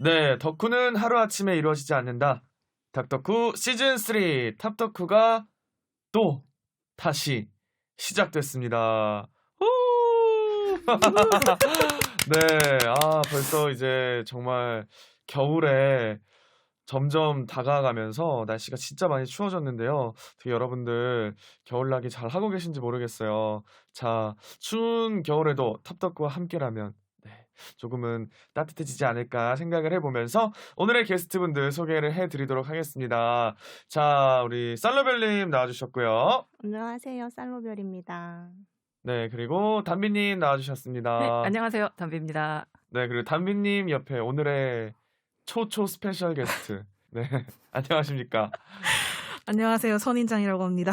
네, 덕후는 하루아침에 이루어지지 않는다. 닥덕후 시즌3 탑덕후가 또 다시 시작됐습니다. 후! 네, 벌써 이제 정말 겨울에 점점 다가가면서 날씨가 진짜 많이 추워졌는데요. 되게 여러분들 겨울나기 잘 하고 계신지 모르겠어요. 자, 추운 겨울에도 탑덕후와 함께라면 조금은 따뜻해지지 않을까 생각을 해보면서 오늘의 게스트분들 소개를 해드리도록 하겠습니다. 자, 우리 쌀로별님 나와주셨고요. 안녕하세요. 쌀로별입니다. 네, 그리고 담비님 나와주셨습니다. 네, 안녕하세요. 담비입니다. 네, 그리고 담비님 옆에 오늘의 초초 스페셜 게스트. 네, 안녕하십니까. 안녕하세요. 선인장이라고 합니다.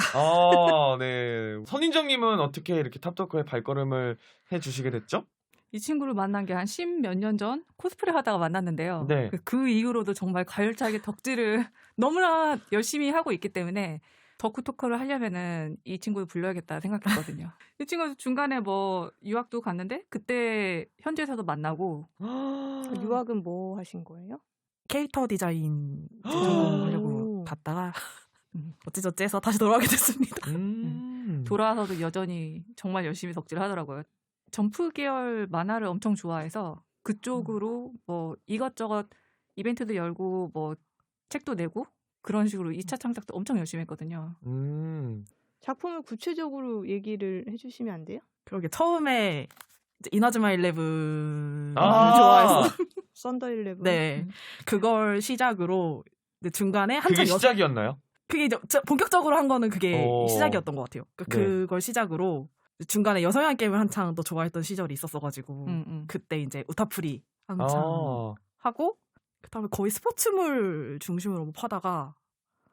네. 선인정님은 어떻게 이렇게 탑덕후에 발걸음을 해주시게 됐죠? 이 친구를 만난 게 한 10몇 년 전 코스프레 하다가 만났는데요. 네. 그 이후로도 정말 가열차게 덕질을 너무나 열심히 하고 있기 때문에 덕후 토크를 하려면은 이 친구를 불러야겠다 생각했거든요. 이 친구 중간에 뭐 유학도 갔는데 그때 현지에서도 만나고. 유학은 뭐 하신 거예요? 캐릭터 디자인 전공하려고 갔다가 어찌저찌 해서 다시 돌아가게 됐습니다. 돌아와서도 여전히 정말 열심히 덕질을 하더라고요. 점프 계열 만화를 엄청 좋아해서 그쪽으로 뭐 이것저것 이벤트도 열고 뭐 책도 내고 그런 식으로 2차 창작도 엄청 열심히 했거든요. 작품을 구체적으로 얘기를 해주시면 안 돼요? 그러게 처음에 이제 이나즈마 11을 좋아해서 썬더 11. 네, 그걸 시작으로 이제 중간에 한참 그게 시작이었나요? 그게 이제 본격적으로 한 거는 그게 시작이었던 것 같아요. 네. 그걸 시작으로 중간에 여성향 게임을 한창 또 좋아했던 시절이 있었어가지고 그때 이제 우타프리 한창 하고 그다음에 거의 스포츠물 중심으로 뭐 파다가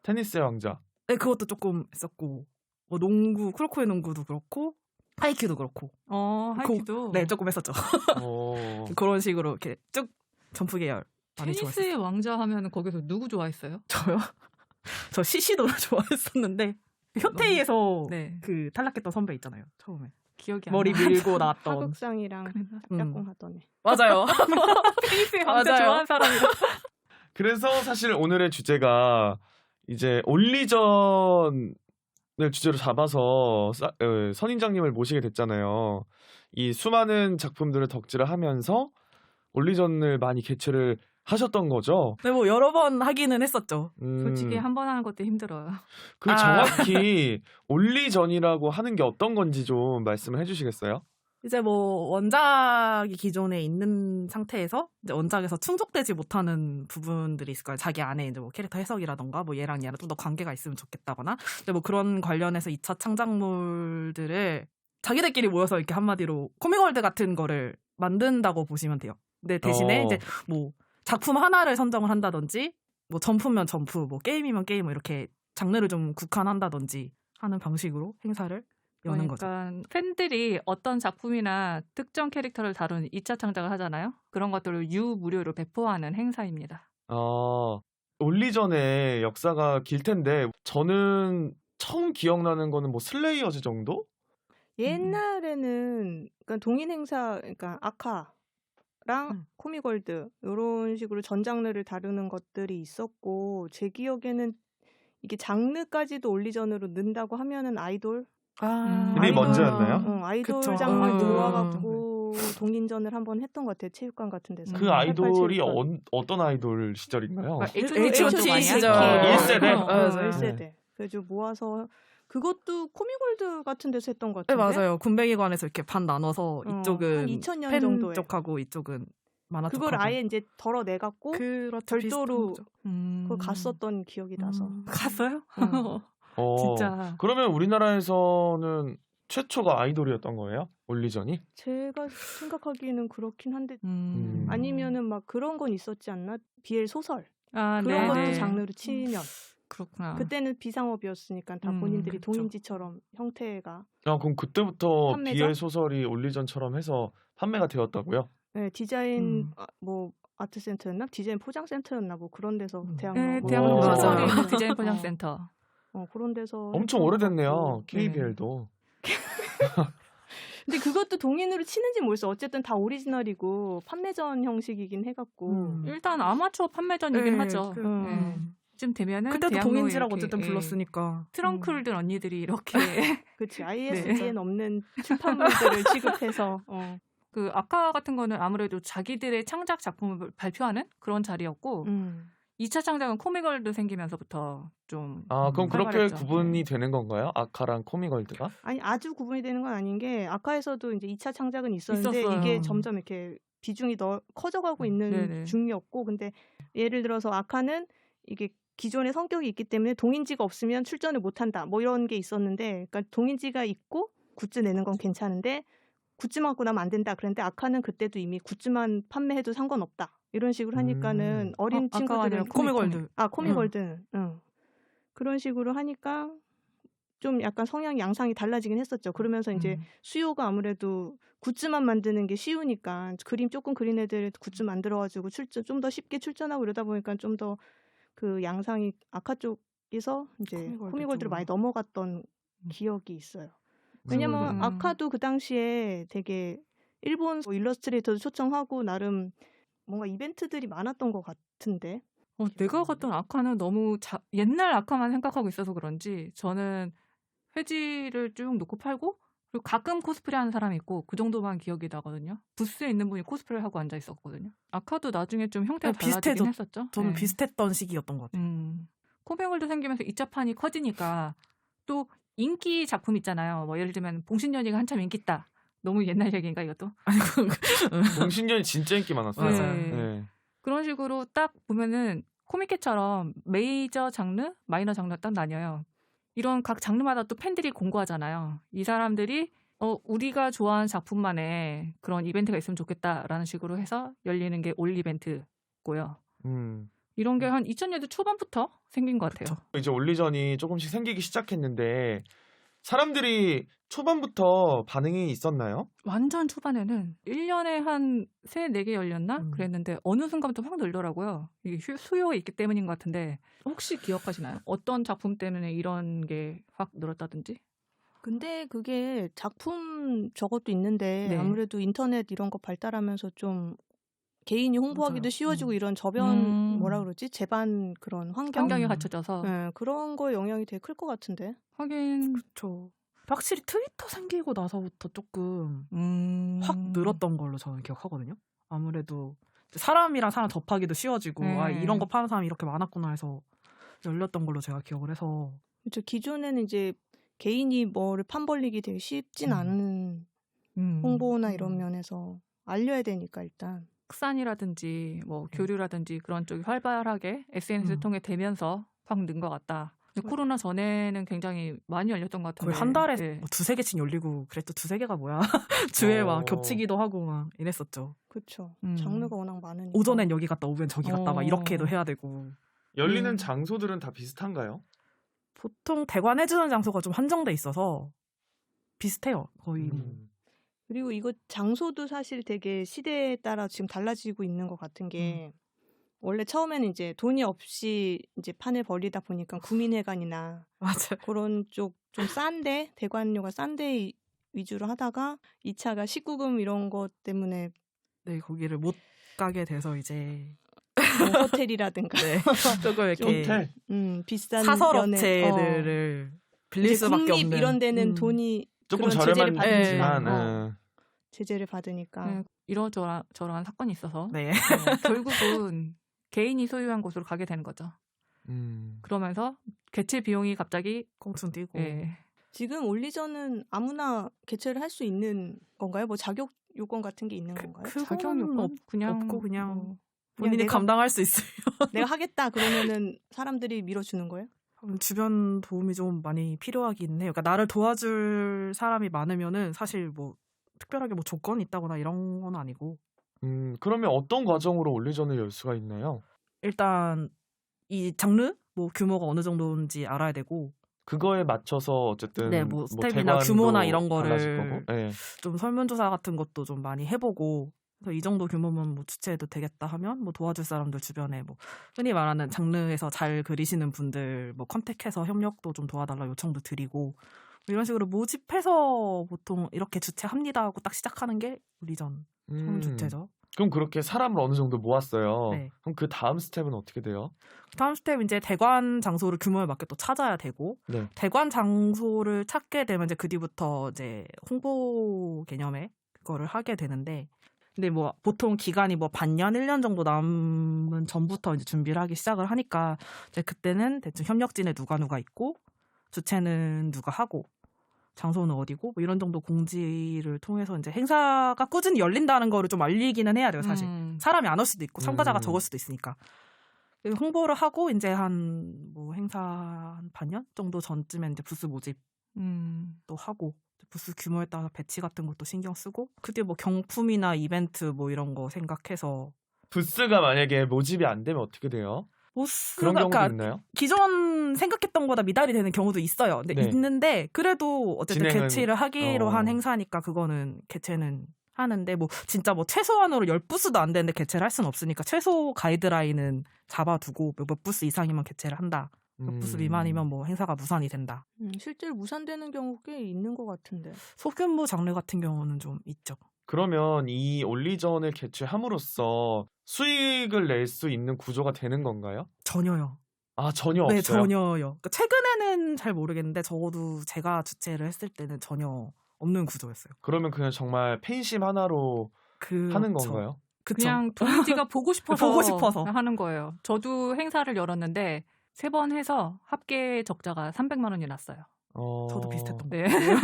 테니스의 왕자. 네, 그것도 조금 했었고 뭐 농구, 크로코의 농구도 그렇고 하이큐도 그렇고 하이큐도 네, 조금 했었죠. 그런 식으로 이렇게 쭉 점프 계열 많이 테니스의 좋아했어요. 왕자 하면은 거기서 누구 좋아했어요? 저요? 저 시시도 좋아했었는데 효테이에서 네. 그 탈락했던 선배 있잖아요. 처음에 기억이 머리 안 나. 밀고 나왔던 하극상이랑 짝꿍 하던 애. 맞아요. 테니스의 왕자 맞아요. 좋아하는 사람이다. 그래서 사실 오늘의 주제가 이제 올리전을 주제로 잡아서 선인장님을 모시게 됐잖아요. 이 수많은 작품들을 덕질을 하면서 올리전을 많이 개최를 하셨던 거죠. 네, 뭐 여러 번 하기는 했었죠. 솔직히 한 번 하는 것도 힘들어요. 그 정확히 올리전이라고 하는 게 어떤 건지 좀 말씀을 해주시겠어요? 이제 뭐 원작이 기존에 있는 상태에서 이제 원작에서 충족되지 못하는 부분들이 있을 거예요. 자기 안에 이제 뭐 캐릭터 해석이라던가 뭐 얘랑 좀 더 관계가 있으면 좋겠다거나 이제 뭐 그런 관련해서 2차 창작물들을 자기들끼리 모여서 이렇게 한마디로 코믹월드 같은 거를 만든다고 보시면 돼요. 근데 대신에 이제 뭐 작품 하나를 선정을 한다든지 뭐 점프면 점프, 뭐 게임이면 게임 뭐 이렇게 장르를 좀 국한한다든지 하는 방식으로 행사를 여는 거죠. 그러니까 팬들이 어떤 작품이나 특정 캐릭터를 다룬 2차 창작을 하잖아요. 그런 것들을 유무료로 배포하는 행사입니다. 올리전의 역사가 길 텐데 저는 처음 기억나는 거는 뭐 슬레이어즈 정도? 옛날에는 그러니까 동인 행사, 그러니까 아카랑 코믹월드 이런 식으로 전 장르를 다루는 것들이 있었고 제 기억에는 이게 장르까지도 올리전으로 넣는다고 하면은 아이돌. 그게 먼저였나요? 아이돌 그쵸. 장르 모아갖고 동인전을 한번 했던 것 같아요. 체육관 같은 데서. 그 아이돌이 88, 어떤 아이돌 시절인가요? H.O.T 시절. 1세대? 1세대. 그래서 모아서 그것도 코믹월드 같은 데서 했던 것 네, 같은데. 맞아요. 군뱅이관에서 이렇게 반 나눠서 한 이쪽은 2000년 팬 정도에. 쪽하고 이쪽은 만화 그걸 쪽하고. 아예 이제 덜어내갖고 그렇죠. 별도로 비슷한 그걸 갔었던 기억이 나서. 갔어요? 진짜. 그러면 우리나라에서는 최초가 아이돌이었던 거예요? 올리전이? 제가 생각하기에는 그렇긴 한데 아니면은 아니면은 막 그런 건 있었지 않나? BL 소설 그런 네네. 것도 장르로 치면 그렇구나. 그때는 비상업이었으니까 다 본인들이 그쵸. 동인지처럼 형태가. 그럼 그때부터 판매죠? BL 소설이 올리전처럼 해서 판매가 되었다고요? 네, 디자인 뭐 아트센터였나? 디자인 포장센터였나? 뭐 그런 데서 대학로. 네, 오. 대학로 맞아요. 소설이 있는 디자인 포장센터. 그런 데서 엄청 했던 것 오래됐네요. 같고. KBL도. 근데 그것도 동인으로 치는지 모르겠어. 어쨌든 다 오리지널이고 판매전 형식이긴 해갖고. 일단 아마추어 판매전이긴 네, 하죠. 음. 쯤 되면은 그때도 대학로 동인지라고 이렇게, 어쨌든 불렀으니까. 트렁클들 언니들이 이렇게 그치. ISBN 없는 출판물들을 취급해서. 그 아카 같은 거는 아무래도 자기들의 창작 작품을 발표하는 그런 자리였고 2차 창작은 코미걸드 생기면서부터 좀 아, 그럼 그렇게 활발했죠. 구분이 되는 건가요? 아카랑 코미걸드가? 아니 아주 구분이 되는 건 아닌 게 아카에서도 이제 2차 창작은 있었는데 있었어요. 이게 점점 이렇게 비중이 커져가고 있는 네네. 중이었고 근데 예를 들어서 아카는 이게 기존의 성격이 있기 때문에 동인지가 없으면 출전을 못한다 뭐 이런 게 있었는데 그러니까 동인지가 있고 굿즈 내는 건 괜찮은데 굿즈만 갖고 나면 안 된다 그랬는데 아카는 그때도 이미 굿즈만 판매해도 상관없다 이런 식으로 하니까는 어린 아카가 친구들은 아니라 코미걸드. 코미걸드 그런 식으로 하니까 좀 약간 성향 양상이 달라지긴 했었죠. 그러면서 이제 수요가 아무래도 굿즈만 만드는 게 쉬우니까 그림 조금 그린 애들 굿즈 만들어가지고 출전 좀 더 쉽게 출전하고 이러다 보니까 좀 더 그 양상이 아카 쪽에서 이제 코미걸드로 많이 넘어갔던 기억이 있어요. 왜냐면 아카도 그 당시에 되게 일본 일러스트레이터도 초청하고 나름 뭔가 이벤트들이 많았던 것 같은데. 내가 갔던 아카는 너무 옛날 아카만 생각하고 있어서 그런지 저는 회지를 쭉 놓고 팔고 그리고 가끔 코스프레 하는 사람이 있고 그 정도만 기억이 나거든요. 부스에 있는 분이 코스프레를 하고 앉아 있었거든요. 아카도 나중에 좀 형태가 달라지긴 했었죠. 저는 네. 비슷했던 시기였던 것 같아요. 코미걸드 생기면서 2차판이 커지니까 또 인기 작품 있잖아요. 뭐 예를 들면 봉신연이가 한참 인기 있다. 너무 옛날 얘기인가 이것도? 봉신연이 진짜 인기 많았어요. 맞아요. 네. 그런 식으로 딱 보면은 코미케처럼 메이저 장르, 마이너 장르 딱 나뉘어요. 이런 각 장르마다 또 팬들이 공고하잖아요. 이 사람들이 우리가 좋아하는 작품만의 그런 이벤트가 있으면 좋겠다라는 식으로 해서 열리는 게 올 이벤트고요. 이런 게 한 2000년대 초반부터 생긴 것 같아요. 그쵸. 이제 올리전이 조금씩 생기기 시작했는데 사람들이 초반부터 반응이 있었나요? 완전 초반에는 1년에 한 3, 4개 열렸나? 그랬는데 어느 순간부터 확 늘더라고요. 이게 수요가 있기 때문인 것 같은데 혹시 기억하시나요? 어떤 작품 때문에 이런 게 확 늘었다든지? 근데 그게 작품 저것도 있는데 네. 아무래도 인터넷 이런 거 발달하면서 좀 개인이 홍보하기도 맞아요. 쉬워지고 이런 저변 뭐라 그러지? 재반 그런 환경이 갖춰져서 그런 거 영향이 되게 클 것 같은데. 하긴 그렇죠. 확실히 트위터 생기고 나서부터 조금 확 늘었던 걸로 저는 기억하거든요. 아무래도 사람이랑 사람 접하기도 쉬워지고 이런 거 파는 사람이 이렇게 많았구나 해서 열렸던 걸로 제가 기억을 해서. 그렇죠. 기존에는 이제 개인이 뭐를 판벌리기 되게 쉽진 않은 홍보나 이런 면에서 알려야 되니까 일단. 확산이라든지 뭐 교류라든지 그런 쪽이 활발하게 SNS를 통해 되면서 확 는 것 같다. 근데 코로나 전에는 굉장히 많이 열렸던 것 같은데 거의 한 달에 네. 뭐 2-3개씩 열리고 그랬죠. 2-3개가 뭐야. 주에 막 겹치기도 하고 막 이랬었죠. 그렇죠. 장르가 워낙 많으니까. 오전엔 여기 갔다 오후엔 저기 갔다 막 이렇게도 해야 되고. 열리는 장소들은 다 비슷한가요? 보통 대관해주는 장소가 좀 한정돼 있어서 비슷해요. 거의. 그리고 이거 장소도 사실 되게 시대에 따라 지금 달라지고 있는 것 같은 게 원래 처음에는 이제 돈이 없이 이제 판을 벌리다 보니까 구민회관이나 맞아요. 그런 쪽 좀 싼데 대관료가 싼데 위주로 하다가 2차가 19금 이런 것 때문에 네, 거기를 못 가게 돼서 이제 뭐 호텔이라든가 네, 조금 이렇게 호텔? 비싼 사설 면에, 업체들을 빌릴 이제 수밖에 국립 없는 이런 데는 돈이 조금 그런 제재를 저렴한 받으니까 데지만 제재를 받으니까 네, 이러저러한 사건이 있어서 네. 결국은 개인이 소유한 곳으로 가게 되는 거죠. 그러면서 개최 비용이 갑자기 꽁충 뛰고. 예. 지금 올리전은 아무나 개최를 할 수 있는 건가요? 뭐 자격 요건 같은 게 있는 건가요? 자격 요건 그냥 없고 그냥 뭐 본인이 내가- 감당할 수 있어요. 내가 하겠다 그러면은 사람들이 밀어주는 거예요? 주변 도움이 좀 많이 필요하긴 해요. 그러니까 나를 도와줄 사람이 많으면은 사실 뭐 특별하게 뭐 조건이 있다거나 이런 건 아니고 그러면 어떤 과정으로 올리전을 열 수가 있나요? 일단 이 장르 뭐 규모가 어느 정도인지 알아야 되고 그거에 맞춰서 어쨌든 네, 뭐 스텝이나 대관도 규모나 이런 달라질 거를 거고. 네. 좀 설문조사 같은 것도 좀 많이 해보고 그래서 이 정도 규모면 뭐 주최해도 되겠다 하면 뭐 도와줄 사람들 주변에 뭐 흔히 말하는 장르에서 잘 그리시는 분들 뭐 컨택해서 협력도 좀 도와달라 요청도 드리고 이런 식으로 모집해서 보통 이렇게 주최합니다 하고 딱 시작하는 게 올리전 처음 주최죠. 그럼 그렇게 사람을 어느 정도 모았어요. 네. 그럼 그 다음 스텝은 어떻게 돼요? 다음 스텝 이제 대관 장소를 규모에 맞게 또 찾아야 되고 네. 대관 장소를 찾게 되면 이제 그 뒤부터 이제 홍보 개념의 그거를 하게 되는데 근데 뭐 보통 기간이 뭐 반년, 1년 정도 남은 전부터 이제 준비를 하기 시작을 하니까 이제 그때는 대충 협력진에 누가 있고 주최는 누가 하고 장소는 어디고 뭐 이런 정도 공지를 통해서 이제 행사가 꾸준히 열린다는 거를 좀 알리기는 해야 돼요, 사실. 사람이 안 올 수도 있고 참가자가 적을 수도 있으니까. 그래서 홍보를 하고 이제 한 뭐 행사 한 반년 정도 전쯤에 이제 부스 모집도 하고 부스 규모에 따라 배치 같은 것도 신경 쓰고 그 뒤에 뭐 경품이나 이벤트 뭐 이런 거 생각해서 부스가 만약에 모집이 안 되면 어떻게 돼요? 그런 보스가 경우도 있나요? 기존 생각했던 것보다 미달이 되는 경우도 있어요. 근데 네. 있는데 그래도 어쨌든 진행은- 개최를 하기로 한 행사니까 그거는 개최는 하는데 뭐 진짜 뭐 최소한으로 10부스도 안 되는데 개최를 할 수는 없으니까 최소 가이드라인은 잡아두고 몇 부스 이상이면 개최를 한다. 몇 부스 미만이면 뭐 행사가 무산이 된다. 실제로 무산되는 경우 꽤 있는 것 같은데. 소규모 장르 같은 경우는 좀 있죠. 그러면 이 올리전을 개최함으로써 수익을 낼 수 있는 구조가 되는 건가요? 전혀요. 아, 전혀 네, 없어요? 전혀요. 그러니까 최근에는 잘 모르겠는데 적어도 제가 주최를 했을 때는 전혀 없는 구조였어요. 그러면 그냥 정말 팬심 하나로 하는 건가요? 그쵸. 그냥 동지가 보고 싶어서 보고 싶어서. 하는 거예요. 저도 행사를 열었는데 3번 해서 합계 적자가 300만 원이 났어요. 저도 비슷했던 것 네. 같아요.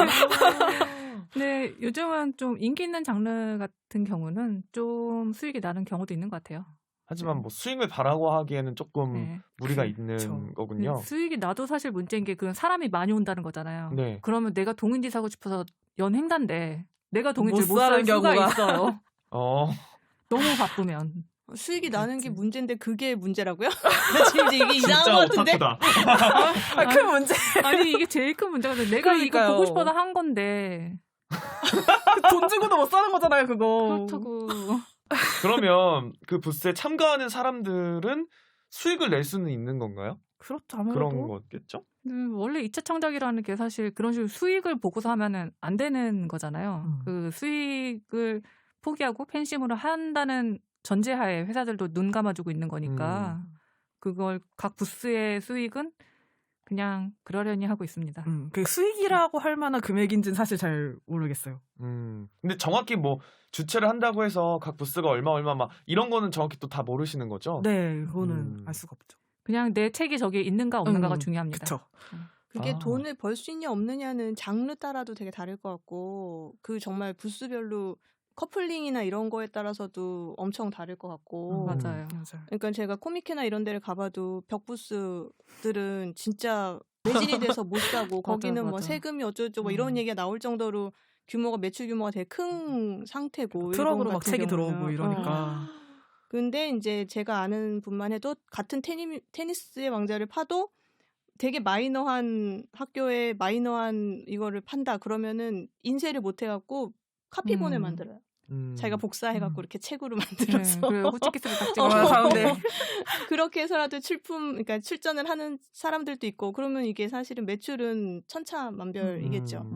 근데 요즘은 좀 인기 있는 장르 같은 경우는 좀 수익이 나는 경우도 있는 것 같아요. 하지만 뭐 수익을 바라고 하기에는 조금 네. 무리가 있는 그쵸. 거군요. 수익이 나도 사실 문제인 게 그 사람이 많이 온다는 거잖아요. 네. 그러면 내가 동인지 사고 싶어서 연 행사인데 내가 동인지 못 못 살 사는 수가 경우가. 있어요. 어, 너무 바쁘면. 수익이 나는 게 그렇지. 문제인데 그게 문제라고요? 지금 이제 이게 이상한 진짜 것 같은데. 오타쿠다. 큰 문제. 아니 이게 제일 큰 문제가 내가 그러니까요. 이거 보고 싶어서 한 건데 돈 주고도 못 사는 거잖아요, 그거. 그렇다고. 그러면 그 부스에 참가하는 사람들은 수익을 낼 수는 있는 건가요? 그렇죠, 아무래도. 그런 거겠죠? 원래 2차 창작이라는 게 사실 그런 식으로 수익을 보고서 하면은 안 되는 거잖아요. 그 수익을 포기하고 팬심으로 한다는 전제하에 회사들도 눈 감아주고 있는 거니까 그걸 각 부스의 수익은 그냥 그러려니 하고 있습니다. 그 수익이라고 할 만한 금액인지는 사실 잘 모르겠어요. 근데 정확히 뭐 주최를 한다고 해서 각 부스가 얼마 막 이런 거는 정확히 또 다 모르시는 거죠? 네, 그거는 알 수가 없죠. 그냥 내 책이 저기에 있는가 없는가가 중요합니다. 그쵸. 그게 아. 돈을 벌 수 있냐 없느냐는 장르 따라도 되게 다를 것 같고 그 정말 부스별로 커플링이나 이런 거에 따라서도 엄청 다를 것 같고 맞아요. 그러니까 제가 코미케나 이런 데를 가봐도 벽부스들은 진짜 매진이 돼서 못 사고 거기는 뭐 맞아. 세금이 어쩌고저쩌고 뭐 이런 얘기가 나올 정도로 규모가 매출 규모가 되게 큰 상태고 트럭으로 일본 막 같은 책이 경우는. 들어오고 이러니까. 근데 이제 제가 아는 분만 해도 같은 테니스의 왕자를 파도 되게 마이너한 학교에 마이너한 이거를 판다 그러면은 인쇄를 못 해갖고 카피본을 만들어요. 자기가 복사해갖고 이렇게 책으로 만들어서 네, 그래요. 호치키스를 딱 찍어. 가운데. 그렇게 해서라도 그러니까 출전을 하는 사람들도 있고 그러면 이게 사실은 매출은 천차만별이겠죠.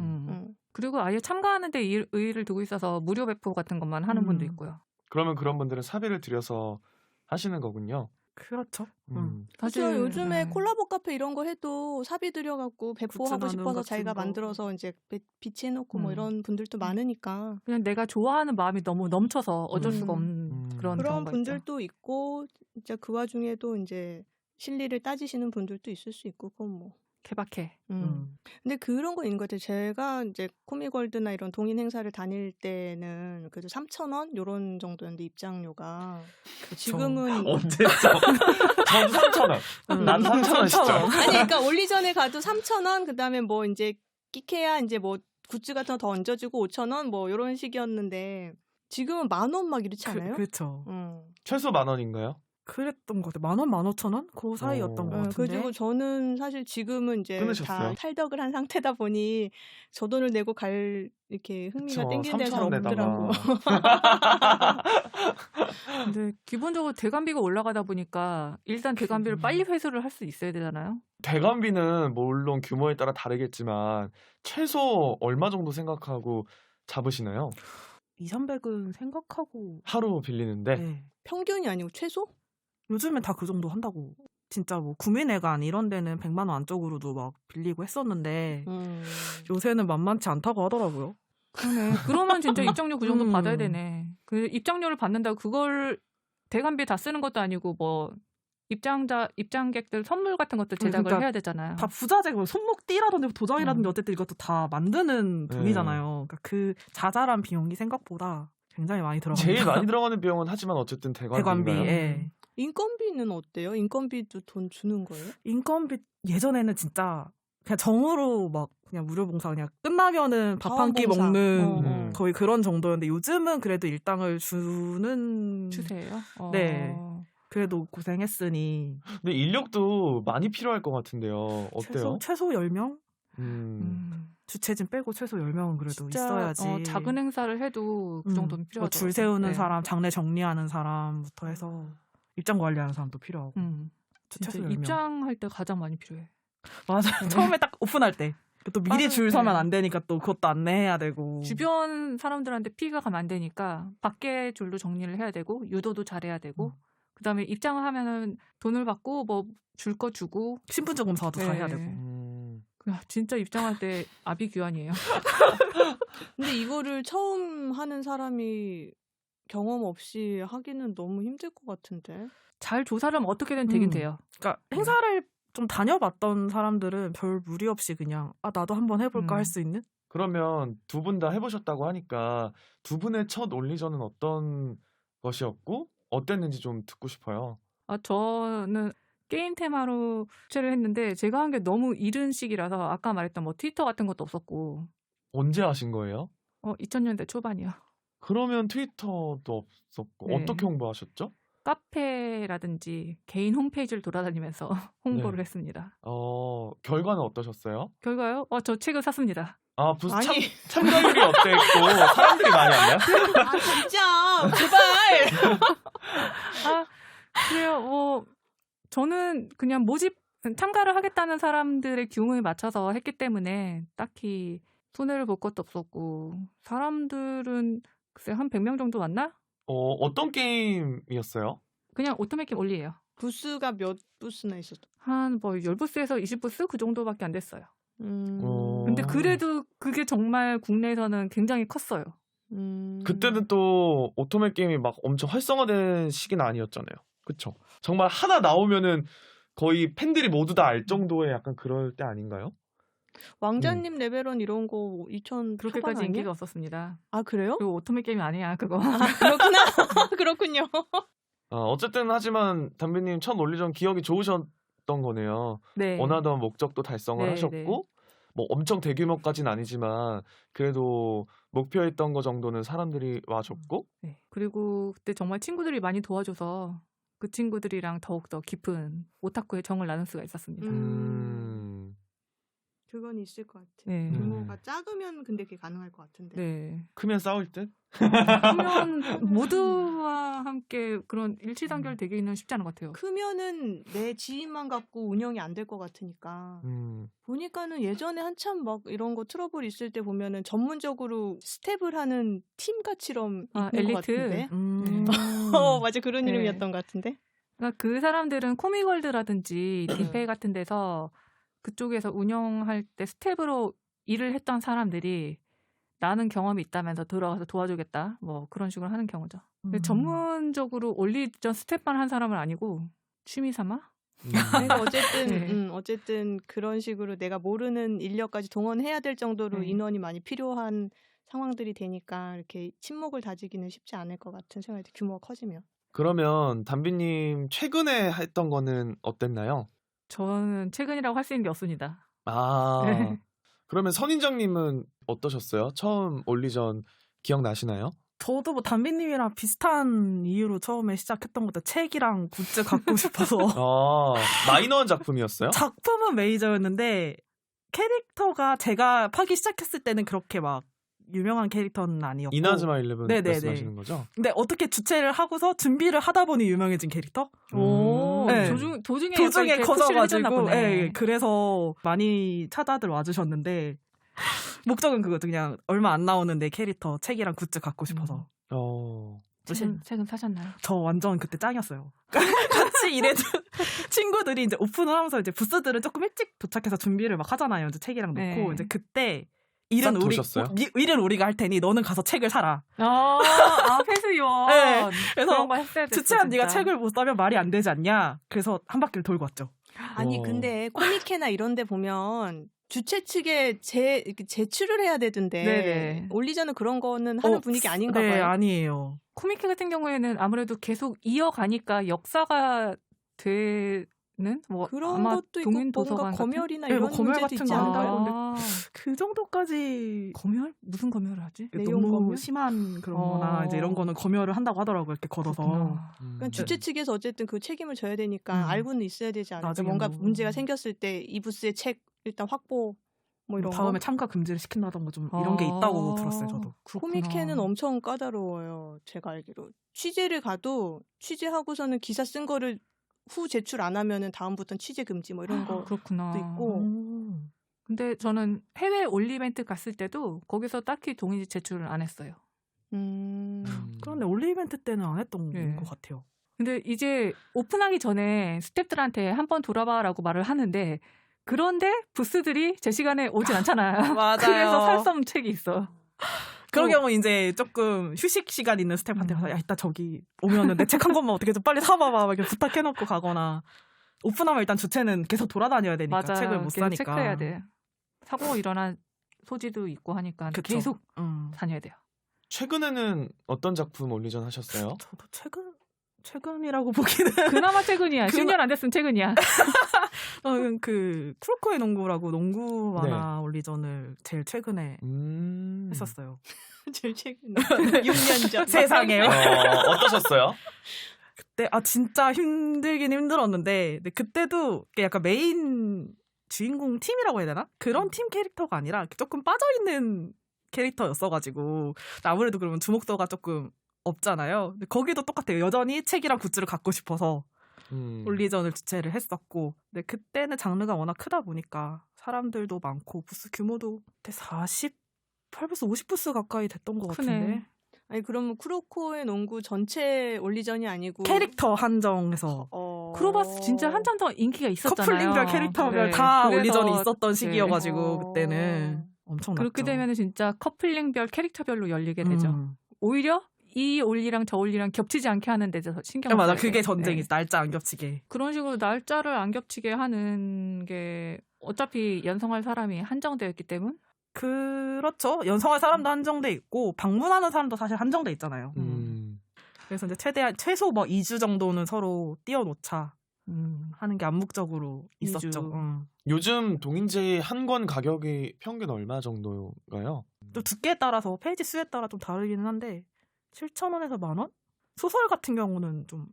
그리고 아예 참가하는데 의의를 두고 있어서 무료 배포 같은 것만 하는 분도 있고요. 그러면 그런 분들은 사비를 들여서 하시는 거군요. 그렇죠. 사실 사실 요즘에 네. 콜라보 카페 이런 거 해도 사비 들여갖고 배포하고 굿즈 싶어서 나눔 자기가 같은 거. 만들어서 이제 비치해놓고 뭐 이런 분들도 많으니까 그냥 내가 좋아하는 마음이 너무 넘쳐서 어쩔 수가 없는 그런 그런 경우가 있죠. 분들도 있고 진짜 그 와중에도 이제 실리를 따지시는 분들도 있을 수 있고 그건 뭐. 케바케. 근데 그런 거 있는 것 같아요. 제가 이제 코미골드나 이런 동인 행사를 다닐 때는 그래도 3,000원 요런 정도였는데 입장료가 지금은 언제죠? 전 3,000원. 난 3,000원 시죠. 아니 그러니까 올리전에 가도 3,000원 그다음에 뭐 이제 끼케야 이제 뭐 굿즈 같은 거 더 얹어주고 5,000원 뭐 요런 식이었는데 지금은 10,000원 막 이렇지 않아요? 그렇죠. 최소 10,000원인가요? 그랬던 것 같아요. 10,000원, 15,000원? 그 사이였던 것 같은데. 그리고 저는 사실 지금은 이제 끊으셨어요? 다 탈덕을 한 상태다 보니 저 돈을 내고 갈 이렇게 흥미가 그쵸. 땡기는 데가 잘 3,000원 없더라고. 내다가. 근데 기본적으로 대관비가 올라가다 보니까 일단 대관비를 빨리 회수를 할 수 있어야 되잖아요. 대관비는 물론 규모에 따라 다르겠지만 최소 얼마 정도 생각하고 잡으시나요? 2,300은 생각하고. 하루 빌리는데? 네. 평균이 아니고 최소? 요즘엔 다 그 정도 한다고. 진짜 뭐 구민회관 이런 데는 100만 원 안쪽으로도 막 빌리고 했었는데 요새는 만만치 않다고 하더라고요. 그러네. 그러면 진짜 입장료 그 정도 받아야 음. 되네. 그 입장료를 받는다고 그걸 대관비에 다 쓰는 것도 아니고 뭐 입장객들 선물 같은 것도 제작을 그러니까 해야 되잖아요. 다 부자재고 손목띠라든지 도장이라든지 어쨌든 이것도 다 만드는 네. 돈이잖아요. 그러니까 그 자잘한 비용이 생각보다 굉장히 많이 들어갑니다. 제일 많이 들어가는 비용은 하지만 어쨌든 대관비. 대관비인가요? 예. 인건비는 어때요? 인건비도 돈 주는 거예요? 인건비 예전에는 진짜 그냥 정으로 막 그냥 무료 봉사 그냥 끝나면은 밥 한 끼 자원봉사. 먹는 거의 그런 정도였는데 요즘은 그래도 일당을 주는 추세예요? 네. 그래도 고생했으니 근데 인력도 많이 필요할 것 같은데요. 어때요? 최소 10명? 주최진 빼고 최소 10명은 그래도 진짜, 있어야지. 작은 행사를 해도 그 정도는 뭐 필요하죠. 줄 세우는 사람, 장례 정리하는 사람부터 해서 입장 관리하는 사람도 필요하고. 진짜 최소 10명. 입장할 때 가장 많이 필요해. 맞아요. 처음에 딱 오픈할 때. 또 미리 맞아요. 줄 서면 네. 안 되니까 또 그것도 안내해야 되고. 주변 사람들한테 피해가 가면 안 되니까 밖에 줄도 정리를 해야 되고 유도도 잘해야 되고 그다음에 입장을 하면은 돈을 받고 뭐 줄 거 주고 신분증 검사도 다 네. 해야 되고. 진짜 입장할 때 아비규환이에요. 근데 이거를 처음 하는 사람이 경험 없이 하기는 너무 힘들 것 같은데. 잘 조사를 하면 어떻게든 되긴 돼요. 그러니까 행사를 좀 다녀봤던 사람들은 별 무리 없이 그냥 나도 한번 해볼까 할 수 있는? 그러면 두 분 다 해보셨다고 하니까 두 분의 첫 올리전은 어떤 것이었고 어땠는지 좀 듣고 싶어요. 저는 게임 테마로 주최를 했는데 제가 한 게 너무 이른 시기라서 아까 말했던 뭐 트위터 같은 것도 없었고 언제 하신 거예요? 2000년대 초반이요. 그러면 트위터도 없었고 네. 어떻게 홍보하셨죠? 카페라든지 개인 홈페이지를 돌아다니면서 홍보를 네. 했습니다. 결과는 어떠셨어요? 결과요? 저 책을 샀습니다. 부스 아니. 참가율이 어땠고 사람들이 많이 왔나요? 아 진짜 제발. 그래요. 뭐 저는 그냥 참가를 하겠다는 사람들의 규모에 맞춰서 했기 때문에 딱히 손해를 볼 것도 없었고 사람들은 글쎄 한 100명 정도 왔나? 어떤 게임이었어요? 그냥 오토매틱 올리예요. 부스가 몇 부스나 있었어? 한 뭐 10부스에서 20부스 그 정도밖에 안 됐어요. 근데 어. 그래도 그게 정말 국내에서는 굉장히 컸어요. 그때는 또 오토맨 게임이 막 엄청 활성화된 시기는 아니었잖아요. 그쵸? 정말 하나 나오면은 거의 팬들이 모두 다 알 정도의 약간 그럴 때 아닌가요? 왕자님 레벨원 이런 거 2000 그렇게까지 초반 아니야? 인기가 없었습니다. 아 그래요? 그리고 오토매틱 게임이 아니야 그거. 그렇구나. 그렇군요. 어쨌든 하지만 담비님 첫 올리전 기억이 좋으셨던 거네요. 네. 원하던 목적도 달성을 네, 하셨고 네. 뭐 엄청 대규모까지는 아니지만 그래도 목표했던 거 정도는 사람들이 와줬고 네. 그리고 그때 정말 친구들이 많이 도와줘서 그 친구들이랑 더욱더 깊은 오타쿠의 정을 나눌 수가 있었습니다. 그건 있을 것 같아. 네. 규모가 작으면 근데 그게 가능할 것 같은데. 네. 크면 싸울 듯? 그러면 모두와 함께 그런 일치단결 되기는 쉽지 않은 것 같아요. 크면은 내 지인만 갖고 운영이 안 될 것 같으니까. 보니까는 예전에 한참 막 이런 거 트러블 있을 때 보면은 전문적으로 스텝을 하는 팀같이럼 있는 엘리트. 것 같은데. 맞아 그런 네. 이름이었던 것 같은데. 그러니까 그 사람들은 코미월드라든지 디페 같은 데서 그쪽에서 운영할 때 스텝으로 일을 했던 사람들이 나는 경험이 있다면서 들어가서 도와주겠다. 뭐 그런 식으로 하는 경우죠. 근데 전문적으로 올리전 스텝만 한 사람은 아니고 취미 삼아? 그러니까 어쨌든 네. 어쨌든 그런 식으로 내가 모르는 인력까지 동원해야 될 정도로 네. 인원이 많이 필요한 상황들이 되니까 이렇게 친목을 다지기는 쉽지 않을 것 같은 생각이 들어요. 규모가 커지면. 그러면 담비님 최근에 했던 거는 어땠나요? 저는 최근이라고 할 수 있는 게 없습니다. 그러면 선인장님은 어떠셨어요? 처음 올리전 기억나시나요? 저도 뭐 담비님이랑 비슷한 이유로 처음에 시작했던 것도 책이랑 굿즈 갖고 싶어서 마이너한 작품이었어요? 작품은 메이저였는데 캐릭터가 제가 파기 시작했을 때는 그렇게 막 유명한 캐릭터는 아니었고 이나즈마 11 네네네. 말씀하시는 거죠? 근데 어떻게 주최를 하고서 준비를 하다 보니 유명해진 캐릭터? 오, 네. 도중에 도중에 커져가지고 네. 그래서 많이 찾아들 와주셨는데 목적은 그거죠. 그냥 얼마 안 나오는 내 캐릭터 책이랑 굿즈 갖고 싶어서. 책은 사셨나요? 저 완전 그때 짱이었어요. 같이 일해준 친구들이 이제 오픈을 하면서 이제 부스들은 조금 일찍 도착해서 준비를 막 하잖아요. 이제 책이랑 놓고 네. 이제 그때 싹 일은 도셨어요? 일은 우리가 할 테니 너는 가서 책을 사라. 회수요. 네. 그래서 그런 거 했어야 됐어. 주최한 네가 진짜. 책을 못 사면 말이 안 되지 않냐. 그래서 한 바퀴를 돌고 왔죠. 아니 근데 코미케나 이런 데 보면 주최 측에 제출을 해야 되던데 네네. 올리전은 그런 거는 하는 분위기 아닌가 네, 봐요. 아니에요. 코미케 같은 경우에는 아무래도 계속 이어가니까 역사가 되는 뭐 그런 아마 것도 있고 동인 뭔가 도서관 같은? 검열이나 네, 이런 뭐 검열 문제도 같은 있지 거 않나요? 한다고 그 정도까지 검열? 무슨 검열을 하지? 내용 너무 검열? 심한 그런 거나 이제 이런 거는 검열을 한다고 하더라고요. 이렇게 걷어서. 그렇구나. 그러니까 주최 측에서 어쨌든 그 책임을 져야 되니까 알고는 있어야 되지 않을까. 나중에 뭔가 뭐. 문제가 생겼을 때 이 부스의 책 일단 확보 뭐 이런 다음에 거. 참가 금지를 시킨다던가 좀 이런 게 있다고 들었어요. 저도. 코미케는 엄청 까다로워요. 제가 알기로. 취재를 가도 취재하고서는 기사 쓴 거를 후 제출 안 하면은 다음부터는 취재 금지 뭐 이런 거 그렇구나. 있고. 근데 저는 해외 올리벤트 갔을 때도 거기서 딱히 동의 제출을 안 했어요. 그런데 올리 이벤트 때는 안 했던 네. 것 같아요. 근데 이제 오픈하기 전에 스태프들한테 한번 돌아봐라고 말을 하는데 그런데 부스들이 제 시간에 오진 않잖아요. 맞아요. 그래서 살 수 없는 책이 있어. 그런 경우 이제 조금 휴식 시간 있는 스태프한테 가서 야 이따 저기 오면은 내 책 한 권만 어떻게 좀 빨리 사봐봐 막 이렇게 부탁해놓고 가거나 오픈하면 일단 주체는 계속 돌아다녀야 되니까 맞아. 책을 못 계속 사니까. 체크해야 돼. 사고 일어난 소지도 있고 하니까 그쵸. 계속 다녀야 돼요. 최근에는 어떤 작품 올리전 하셨어요? 저도 최근이라고 보기는 그나마 최근이야. 10년 안 됐으면 최근이야. 그 크로코의 농구라고 농구 만화 올리전을 제일 최근에 했었어요. 제일 최근 6년 전 세상에요. 어떠셨어요? 그때 진짜 힘들긴 힘들었는데 근데 그때도 약간 메인 주인공 팀이라고 해야 되나? 그런 팀 캐릭터가 아니라 조금 빠져있는 캐릭터였어가지고 아무래도 그러면 주목도가 조금 없잖아요. 근데 거기도 똑같아요. 여전히 책이랑 굿즈를 갖고 싶어서 올리전을 주최를 했었고 근데 그때는 장르가 워낙 크다 보니까 사람들도 많고 부스 규모도 48부스 50부스 가까이 됐던 것 크네. 같은데 아니 그러면 쿠로코의 농구 전체 올리전이 아니고 캐릭터 한정해서 크로바스 진짜 한참 더 인기가 있었잖아요. 커플링별 캐릭터별 네. 다 그래서 올리전이 있었던 네. 시기여가지고 그때는 엄청났죠. 그렇게 되면 진짜 커플링별 캐릭터별로 열리게 되죠. 오히려 이 올리랑 저 올리랑 겹치지 않게 하는 데 대해서 신경 써야 맞아 돼요. 그게 전쟁이 네. 날짜 안 겹치게. 그런 식으로 날짜를 안 겹치게 하는 게 어차피 연성할 사람이 한정되어 있기 때문 그렇죠. 연성할 사람도 한정돼 있고 방문하는 사람도 사실 한정돼 있잖아요. 그래서 이제 최소 뭐 2주 정도는 서로 띄워놓자 하는 게 암묵적으로 있었죠. 요즘 동인지 한 권 가격이 평균 얼마 정도인가요? 또 두께에 따라서 페이지 수에 따라 좀 다르기는 한데 7,000원에서 10,000원? 소설 같은 경우는 좀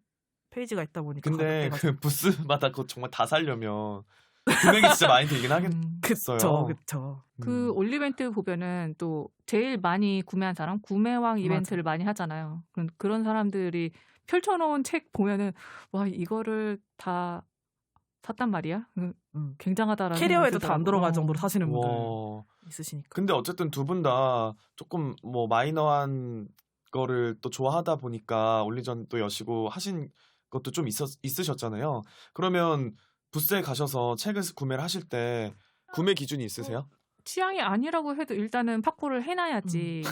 페이지가 있다 보니까 근데 가격대가 그 부스마다 그거 정말 다 살려면 금액이 진짜 많이 들긴 하겠어요. 그쵸. 그 올리벤트 보면은 또 제일 많이 구매한 사람 구매왕 이벤트를 많이 하잖아요. 그런 사람들이 펼쳐놓은 책 보면은 와 이거를 다 샀단 말이야. 굉장하다라는 캐리어에도 생각이 다 안 들어갈 정도로 사시는 분들 와. 있으시니까. 근데 어쨌든 두 분 다 조금 뭐 마이너한 거를 또 좋아하다 보니까 올리전 또 여시고 하신 것도 좀 있으셨잖아요. 그러면 부스에 가셔서 책을 구매를 하실 때 구매 기준이 있으세요? 취향이 아니라고 해도 일단은 확보를 해놔야지.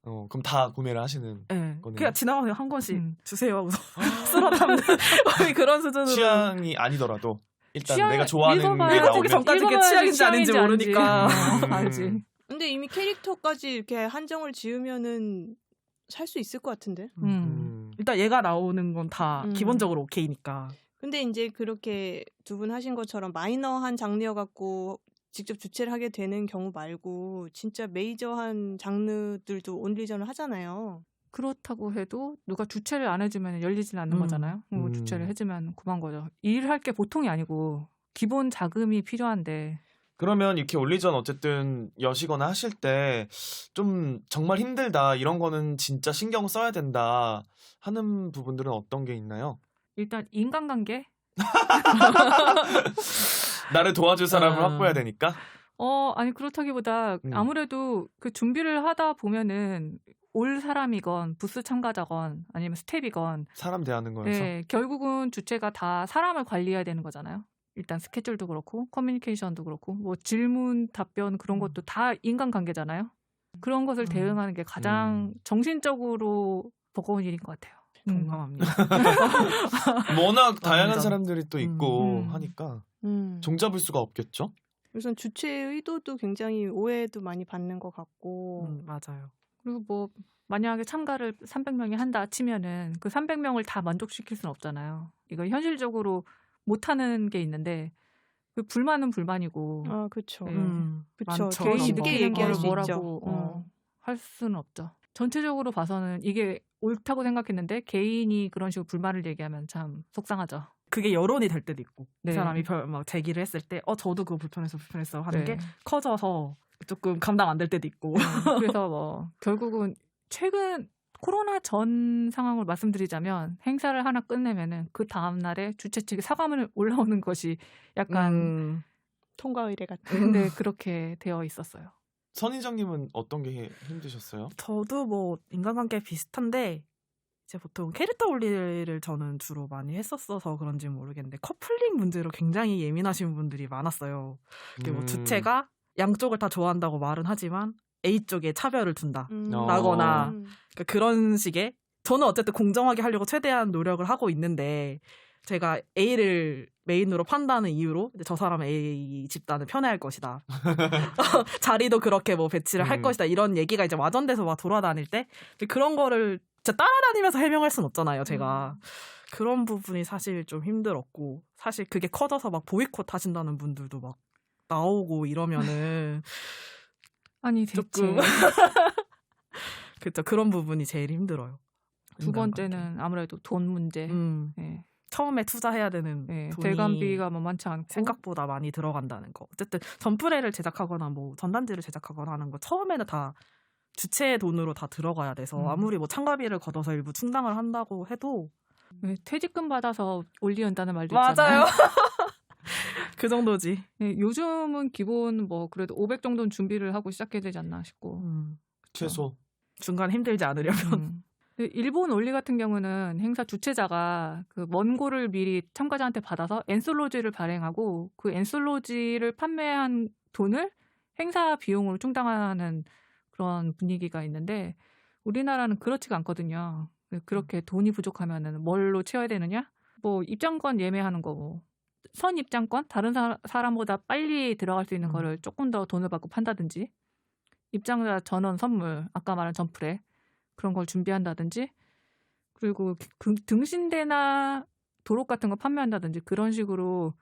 그럼 다 구매를 하시는 네. 거네요. 그냥 지나가면 한 권씩 주세요 하고서 쓸어 담는 거의 그런 수준으로. 취향이 아니더라도 일단 취향 내가 좋아하는 게 읽어봐야지. 나오면 읽어보기 전까지 그게 취향인지 아닌지 모르니까. 알지. 근데 이미 캐릭터까지 이렇게 한정을 지으면은 살 수 있을 것 같은데. 일단 얘가 나오는 건 다 기본적으로 오케이니까. 근데 이제 그렇게 두 분 하신 것처럼 마이너한 장르여갖고 직접 주최를 하게 되는 경우 말고 진짜 메이저한 장르들도 온리전을 하잖아요. 그렇다고 해도 누가 주최를 안 해주면 열리진 않는 거잖아요. 주최를 해주면 그만 거죠. 일할 게 보통이 아니고 기본 자금이 필요한데. 그러면 이렇게 올리전 어쨌든 여시거나 하실 때 좀 정말 힘들다 이런 거는 진짜 신경 써야 된다 하는 부분들은 어떤 게 있나요? 일단 인간관계? 나를 도와줄 사람을 확보해야 되니까? 아니 그렇다기보다 아무래도 그 준비를 하다 보면은 올 사람이건 부스 참가자건 아니면 스텝이건 사람 대하는 거여서. 네, 결국은 주체가 다 사람을 관리해야 되는 거잖아요. 일단 스케줄도 그렇고 커뮤니케이션도 그렇고 뭐 질문 답변 그런 것도 다 인간관계잖아요. 그런 것을 대응하는 게 가장 정신적으로 버거운 일인 것 같아요. 동감합니다. 워낙 다양한 맞아. 사람들이 또 있고 하니까 종잡을 수가 없겠죠? 우선 주최의 의도도 굉장히 오해도 많이 받는 것 같고. 맞아요. 그리고 뭐 만약에 참가를 300명이 한다 치면은 그 300명을 다 만족시킬 수는 없잖아요. 이거 현실적으로 못하는 게 있는데 그 불만은 불만이고. 아, 그렇죠. 네. 그렇죠. 많죠. 개인이 쉽게 느끼는 얘기할 거를 수 뭐라고 있죠. 할 수는 없죠. 전체적으로 봐서는 이게 옳다고 생각했는데 개인이 그런 식으로 불만을 얘기하면 참 속상하죠. 그게 여론이 될 때도 있고 네. 그 사람이 막 제기를 했을 때 저도 그거 불편했어 하는 네. 게 커져서 조금 감당 안 될 때도 있고. 그래서 뭐 결국은 최근 코로나 전 상황을 말씀드리자면 행사를 하나 끝내면은 그 다음 날에 주최 측에 사과문을 올라오는 것이 약간 통과 의례 같은. 근데 그렇게 되어 있었어요. 선인장님은 어떤 게 힘드셨어요? 저도 뭐 인간관계 비슷한데 이제 보통 캐릭터 올리를 저는 주로 많이 했었어서 그런지 모르겠는데 커플링 문제로 굉장히 예민하신 분들이 많았어요. 뭐 주체가 양쪽을 다 좋아한다고 말은 하지만 A 쪽에 차별을 둔다. 라거나 그러니까 그런 식의 저는 어쨌든 공정하게 하려고 최대한 노력을 하고 있는데 제가 A를 메인으로 판다는 이유로 이제 저 사람은 A 집단을 편애할 것이다. 자리도 그렇게 뭐 배치를 할 것이다. 이런 얘기가 이제 와전돼서 막 돌아다닐 때 그런 거를 진짜 따라다니면서 해명할 순 없잖아요. 제가. 그런 부분이 사실 좀 힘들었고 사실 그게 커져서 막 보이콧 하신다는 분들도 막 나오고 이러면은 아니 대체 조금 그렇죠. 그런 부분이 제일 힘들어요. 두 번째는 아무래도 돈 문제. 네. 처음에 투자해야 되는 네, 돈이 대관비가 만만치 않고 생각보다 많이 들어간다는 거. 어쨌든 전프레를 제작하거나 뭐 전단지를 제작하거나 하는 거 처음에는 다 주체의 돈으로 다 들어가야 돼서 아무리 뭐 참가비를 걷어서 일부 충당을 한다고 해도 네, 퇴직금 받아서 올리는다는 말도 맞아요. 있잖아요. 그 정도지. 네, 요즘은 기본 뭐 그래도 500 정도는 준비를 하고 시작해야 되지 않나 싶고 최소. 중간 힘들지 않으려면. 일본 올리 같은 경우는 행사 주최자가 그 원고를 미리 참가자한테 받아서 엔솔로지를 발행하고 그 엔솔로지를 판매한 돈을 행사 비용으로 충당하는 그런 분위기가 있는데 우리나라는 그렇지가 않거든요. 그렇게 돈이 부족하면은 뭘로 채워야 되느냐? 뭐 입장권 예매하는 거고 선 입장권 다른 사람보다 빨리 들어갈 수 있는 거를 조금 더 돈을 받고 판다든지 입장자 전원 선물 아까 말한 전프레 그런 걸 준비한다든지 그리고 등신대나 도록 같은 거 판매한다든지 그런 식으로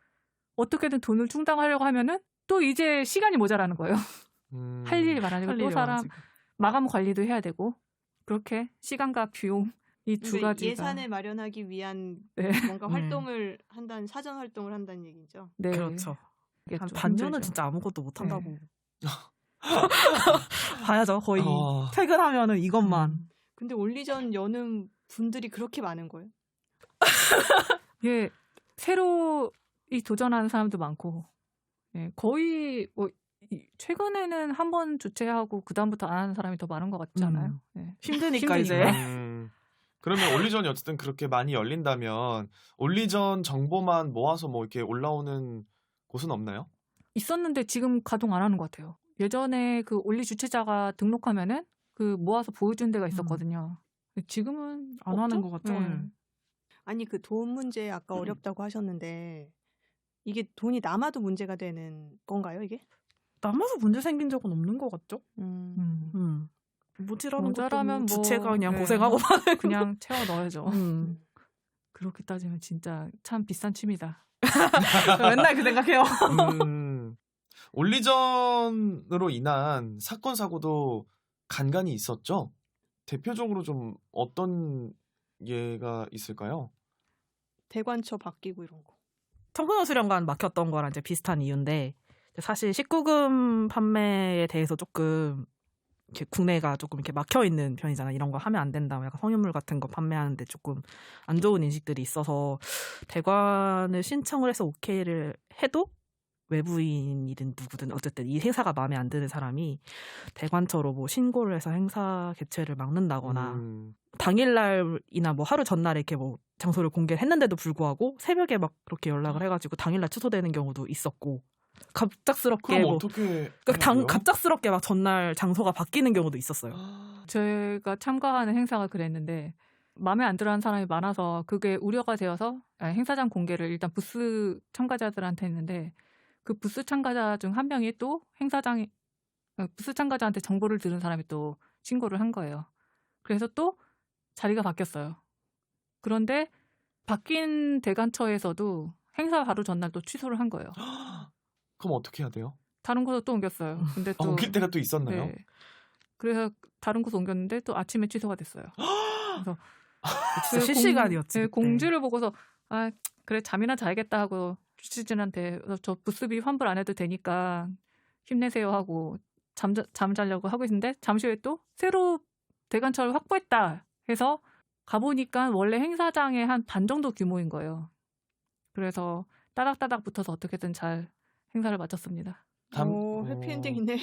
어떻게든 돈을 충당하려고 하면은 또 이제 시간이 모자라는 거예요. 할 일이 많아지고 또 사람 마감 관리도 해야 되고 그렇게 시간과 비용 이 두 가지가 예산을 마련하기 위한 뭔가 활동을 한다는 사전 활동을 한다는 얘기죠. 네. 그렇죠. 한 좀 반년은 힘들죠. 진짜 아무것도 못 한다고. 봐야죠. 거의 아. 퇴근하면은 이것만. 근데 올리전 여는 분들이 그렇게 많은 거예요? 예, 새로 이 도전하는 사람도 많고, 예, 거의 뭐 최근에는 한 번 주최하고 그 다음부터 안 하는 사람이 더 많은 것 같지 않아요? 예. 힘드니까 이제. 그러면 올리전이 어쨌든 그렇게 많이 열린다면 올리전 정보만 모아서 뭐 이렇게 올라오는 곳은 없나요? 있었는데 지금 가동 안 하는 것 같아요. 예전에 그 올리 주최자가 등록하면은 그 모아서 보여준 데가 있었거든요. 지금은 안 없죠? 하는 것 같죠. 네. 아니 그 돈 문제 아까 어렵다고 하셨는데 이게 돈이 남아도 문제가 되는 건가요 이게? 남아서 문제 생긴 적은 없는 것 같죠? 모자라는 것도 모자라면 주체가 그냥 네. 고생하고 많은 그냥 채워 넣어야죠. 그렇게 따지면 진짜 참 비싼 취미다. 맨날 그 생각해요. 올리전으로 인한 사건 사고도 간간히 있었죠? 대표적으로 좀 어떤 예가 있을까요? 대관처 바뀌고 이런 거. 청소년 수련관 막혔던 거랑 이제 비슷한 이유인데 사실 19금 판매에 대해서 조금 이렇게 국내가 조금 이렇게 막혀 있는 편이잖아. 이런 거 하면 안 된다. 약간 성인물 같은 거 판매하는데 조금 안 좋은 인식들이 있어서 대관을 신청을 해서 오케이를 해도 외부인이든 누구든 어쨌든 이 행사가 마음에 안 드는 사람이 대관처로 뭐 신고를 해서 행사 개최를 막는다거나 당일날이나 뭐 하루 전날에 이렇게 뭐 장소를 공개했는데도 불구하고 새벽에 막 그렇게 연락을 해가지고 당일날 취소되는 경우도 있었고 갑작스럽게 그럼 뭐 어떻게 그러니까 해요? 갑작스럽게 막 전날 장소가 바뀌는 경우도 있었어요. 제가 참가하는 행사가 그랬는데 마음에 안 들어하는 사람이 많아서 그게 우려가 되어서 행사장 공개를 일단 부스 참가자들한테 했는데 그 부스 참가자 중 한 명이 또 부스 참가자한테 정보를 들은 사람이 또 신고를 한 거예요. 그래서 또 자리가 바뀌었어요. 그런데 바뀐 대관처에서도 행사 바로 전날 또 취소를 한 거예요. 그럼 어떻게 해야 돼요? 다른 곳으로 또 옮겼어요. 근데 또 옮길 때가 또 있었나요? 네. 그래서 다른 곳으로 옮겼는데 또 아침에 취소가 됐어요. 그래서 진짜 실시간이었지. 네, 그때. 공지를 보고서 아 그래 잠이나 자야겠다 하고 주치진한테 저 부스비 환불 안 해도 되니까 힘내세요 하고 잠 자려고 하고 있는데 잠시 후에 또 새로 대관처를 확보했다 해서 가보니까 원래 행사장의 한 반 정도 규모인 거예요. 그래서 따닥따닥 붙어서 어떻게든 잘 행사를 마쳤습니다. 해피엔딩이네.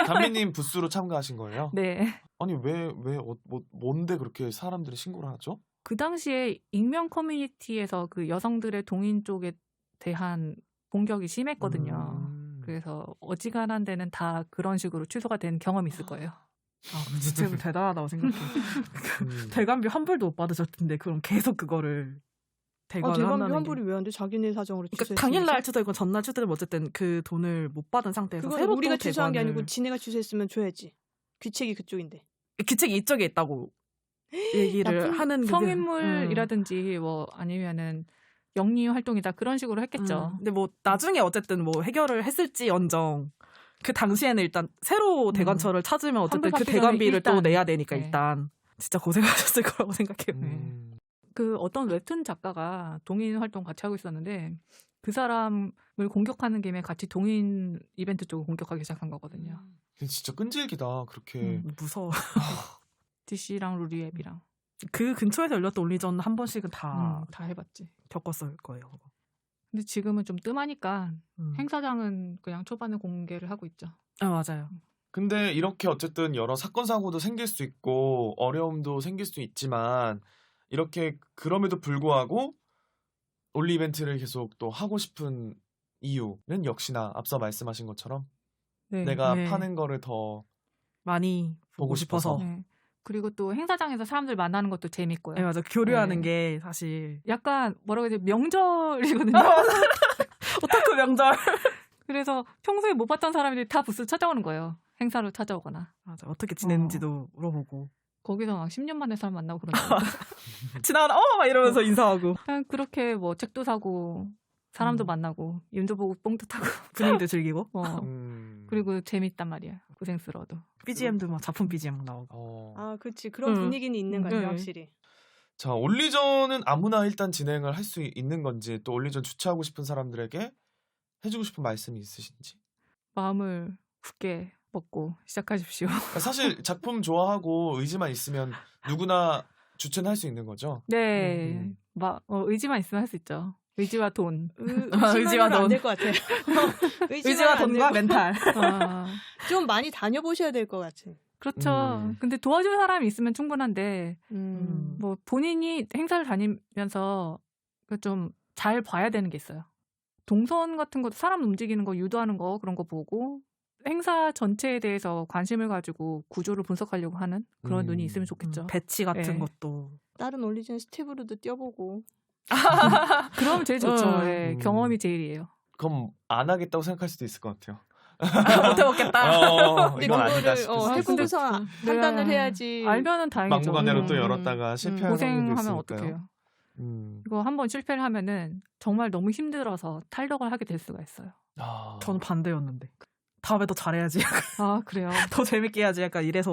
담비님 부스로 참가하신 거예요? 네. 아니 뭔데 그렇게 사람들이 신고를 하죠? 그 당시에 익명 커뮤니티에서 그 여성들의 동인 쪽에 대한 공격이 심했거든요. 그래서 어지간한 데는 다 그런 식으로 취소가 된 경험이 있을 거예요. 아, 진짜 대단하다고 생각해. 대관비 환불도 못 받으셨던데 그럼 계속 그거를 대관을 대관비 한다는 환불이 왜 안 돼? 자기네 사정으로 그러니까 취소했으면서. 당일날 취소이건 전날 취소되면 어쨌든 그 돈을 못 받은 상태에서 그건 새로 우리가 또 취소한 게 대관을- 아니고 지네가 취소했으면 줘야지. 귀책이 그쪽인데. 귀책이 이쪽에 있다고 얘기를 나쁜 하는 성인물이라든지 뭐 아니면은 영리 활동이다 그런 식으로 했겠죠. 근데 뭐 나중에 어쨌든 뭐 해결을 했을지언정 그 당시에는 일단 새로 대관처를 찾으면 어쨌든 환불 그 받기 전에 대관비를 또 일단, 내야 되니까 네. 일단 진짜 고생하셨을 거라고 생각해요. 그 어떤 웹툰 작가가 동인 활동 같이 하고 있었는데 그 사람을 공격하는 김에 같이 동인 이벤트 쪽을 공격하기 시작한 거거든요. 진짜 끈질기다 그렇게. 무서워. DC랑 루리앱이랑 그 근처에서 열렸던 올리전 한 번씩은 다 다 해봤지. 겪었을 거예요. 근데 지금은 좀 뜸하니까 음. 행사장은 그냥 초반에 공개를 하고 있죠. 아 맞아요. 근데 이렇게 어쨌든 여러 사건 사고도 생길 수 있고 어려움도 생길 수 있지만 이렇게 그럼에도 불구하고 올리 이벤트를 계속 또 하고 싶은 이유는 역시나 앞서 말씀하신 것처럼 네. 내가 네. 파는 거를 더 많이 보고 보고 싶어서. 싶어서. 네. 그리고 또 행사장에서 사람들 만나는 것도 재밌고요. 네, 맞아. 교류하는 네. 게 사실 약간 뭐라고 해야 되지? 명절이거든요. 오타쿠 명절. 그래서 평소에 못 봤던 사람들이 다 부스 찾아오는 거예요. 행사로 찾아오거나. 맞아. 어떻게 지냈는지도 물어보고. 거기서 막 10년 만에 사람 만나고 그런다. 지나가다 막 이러면서 인사하고 그냥 그렇게 뭐 책도 사고 사람도 만나고 윤도 보고 뽕도 타고 분위기도 즐기고 그리고 재밌단 말이야. 고생스러워도. BGM도 막 작품 BGM 나오고. 아, 그렇지. 그런 분위기는 있는 것 같아요, 확실히. 자, 올리전은 아무나 일단 진행을 할 수 있는 건지 또 올리전 주최하고 싶은 사람들에게 해주고 싶은 말씀이 있으신지. 마음을 굳게 먹고 시작하십시오. 그러니까 사실 작품 좋아하고 의지만 있으면 누구나 주최는 할 수 있는 거죠. 네. 의지만 있으면 할 수 있죠. 의지와 돈. 의지와 돈. 안될 것 같아요. 의지와 돈과 멘탈. 좀 많이 다녀보셔야 될 것 같아요. 그렇죠. 근데 도와줄 사람이 있으면 충분한데 뭐 본인이 행사를 다니면서 좀 잘 봐야 되는 게 있어요. 동선 같은 것도 사람 움직이는 거 유도하는 거 그런 거 보고 행사 전체에 대해서 관심을 가지고 구조를 분석하려고 하는 그런 눈이 있으면 좋겠죠. 배치 같은 네. 것도. 다른 올리전 스텝으로도 뛰어보고. 그럼 제일 좋죠. 네, 경험이 제일이에요. 그럼 안 하겠다고 생각할 수도 있을 것 같아요. 못 해먹겠다. 근데 이건 아니다 싶을 그거를 수도 있어요. 해보고서 판단을 해야지. 알면은 다행이죠. 막무가내로 또 열었다가 실패하는 고생하면 경우도 어떡해요. 있으니까요. 이거 한번 실패를 하면은 정말 너무 힘들어서 탈덕을 하게 될 수가 있어요. 저는 반대였는데. 다음에 더 잘해야지. 아 그래요? 더 재밌게 해야지. 약간 이래서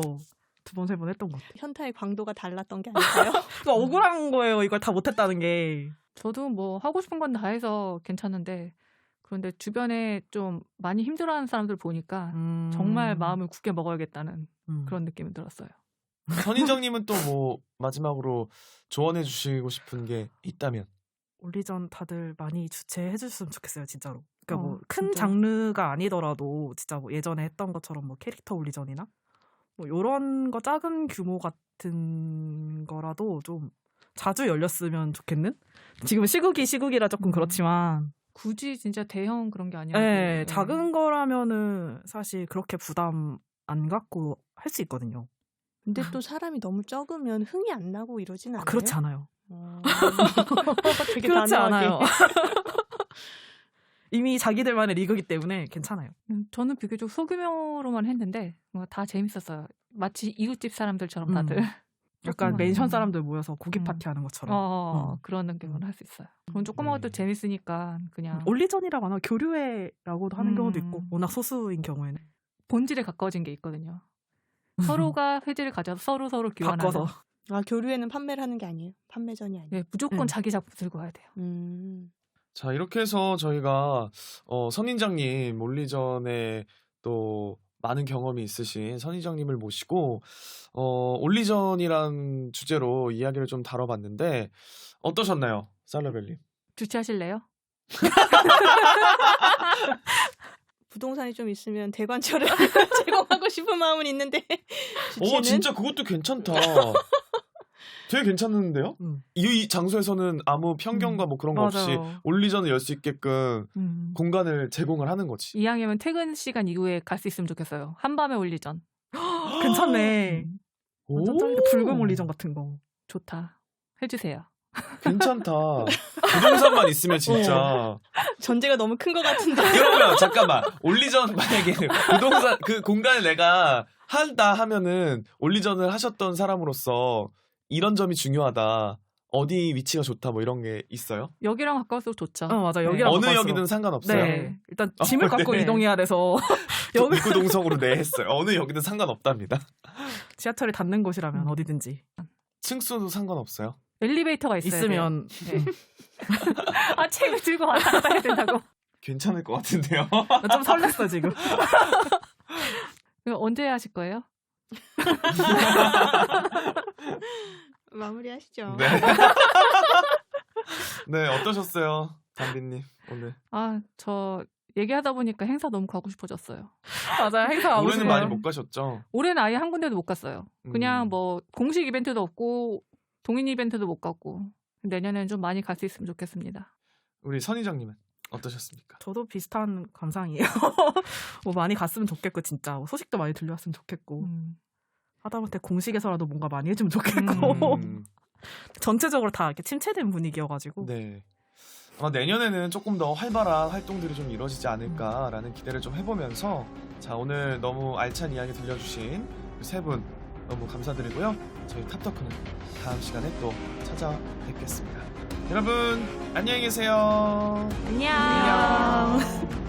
두 번, 세 번 했던 것 같아요. 현타의 광도가 달랐던 게 아닐까요? 그러니까 억울한 거예요. 이걸 다 못했다는 게. 저도 뭐 하고 싶은 건 다 해서 괜찮은데 그런데 주변에 좀 많이 힘들어하는 사람들 보니까 정말 마음을 굳게 먹어야겠다는 그런 느낌이 들었어요. 선인정님은 또 뭐 마지막으로 조언해 주시고 싶은 게 있다면? 올리전 다들 많이 주최해 주셨으면 좋겠어요, 진짜로. 그러니까 뭐 큰 진짜. 장르가 아니더라도 진짜 뭐 예전에 했던 것처럼 뭐 캐릭터 올리전이나 뭐 요런 거 작은 규모 같은 거라도 좀 자주 열렸으면 좋겠는? 지금 시국이라 조금 그렇지만 굳이 진짜 대형 그런 게 아니라 네, 작은 거라면은 사실 그렇게 부담 안 갖고 할 수 있거든요. 근데 또 사람이 너무 적으면 흥이 안 나고 이러진 않아요? 그렇지 않아요. 되게 그렇지 단호하게. 않아요. 이미 자기들만의 리그이기 때문에 괜찮아요. 저는 비교적 소규모로만 했는데 뭔가 다 재밌었어요. 마치 이웃집 사람들처럼 다들 약간 조그만- 멘션 사람들 모여서 고기 음. 파티 하는 것처럼. 그런 느낌으로 할 수 있어요. 그럼 조그만 것도 재밌으니까 그냥 올리전이라고 하나 교류회라고도 하는 경우도 있고 워낙 소수인 경우에는 본질에 가까워진 게 있거든요. 서로가 회지를 가져서 서로 교환하는. 바꿔서 아, 교류에는 판매를 하는 게 아니에요? 판매전이 아니에요? 네, 무조건 네. 자기 작품 들고 와야 돼요. 자, 이렇게 해서 저희가 선인장님 올리전에 또 많은 경험이 있으신 선인장님을 모시고 올리전이란 주제로 이야기를 좀 다뤄봤는데 어떠셨나요, 살라벨님? 주최하실래요? 부동산이 좀 있으면 대관철을 제공하고 싶은 마음은 있는데 주체는 진짜 그것도 괜찮다. 되게 괜찮은데요? 이 장소에서는 아무 편견과 뭐 그런 거 없이 맞아요. 올리전을 열 수 있게끔 공간을 제공을 하는 거지. 이왕이면 퇴근 시간 이후에 갈 수 있으면 좋겠어요. 한밤에 올리전. 괜찮네. 오, 완전 짱이다. 붉은 올리전 같은 거. 좋다. 해주세요. 괜찮다. 부동산만 있으면 진짜. 전제가 너무 큰 것 같은데. 그러면 잠깐만, 올리전 만약에 부동산 그 공간을 내가 한다 하면은 올리전을 하셨던 사람으로서 이런 점이 중요하다, 어디 위치가 좋다, 뭐 이런 게 있어요? 여기랑 가까울수록 좋죠. 맞아. 네. 여기랑 어느 가까울수록. 역이든 상관없어요. 네. 일단 짐을 갖고 네. 이동해야 돼서 여기 입구 동성으로 네 했어요. 어느 역이든 상관없답니다. 지하철이 닿는 곳이라면 어디든지 층수도 상관없어요. 엘리베이터가 있어야 있으면 돼요. 네. 아, 책을 들고 왔다 갔다 해야 된다고. 괜찮을 것 같은데요. 나 좀 설렜어 지금. 이거 언제 하실 거예요? 마무리하시죠. 네. 네, 어떠셨어요, 담비님 오늘? 아, 저 얘기하다 보니까 행사 너무 가고 싶어졌어요. 맞아요. 행사 가고 올해는 싶어요. 많이 못 가셨죠? 올해는 아예 한 군데도 못 갔어요. 그냥 음. 뭐 공식 이벤트도 없고 동인 이벤트도 못 갔고 내년에는 좀 많이 갈 수 있으면 좋겠습니다. 우리 선희장님은 어떠셨습니까? 저도 비슷한 감상이에요. 뭐 많이 갔으면 좋겠고 진짜 소식도 많이 들려왔으면 좋겠고 하다못해 공식에서라도 뭔가 많이 해주면 좋겠고 전체적으로 다 이렇게 침체된 분위기여가지고 네. 아마 내년에는 조금 더 활발한 활동들이 좀 이루어지지 않을까라는 기대를 좀 해보면서, 자, 오늘 너무 알찬 이야기 들려주신 세 분 너무 감사드리고요. 저희 탑토크는 다음 시간에 또 찾아뵙겠습니다. 여러분 안녕히 계세요. 안녕. 안녕.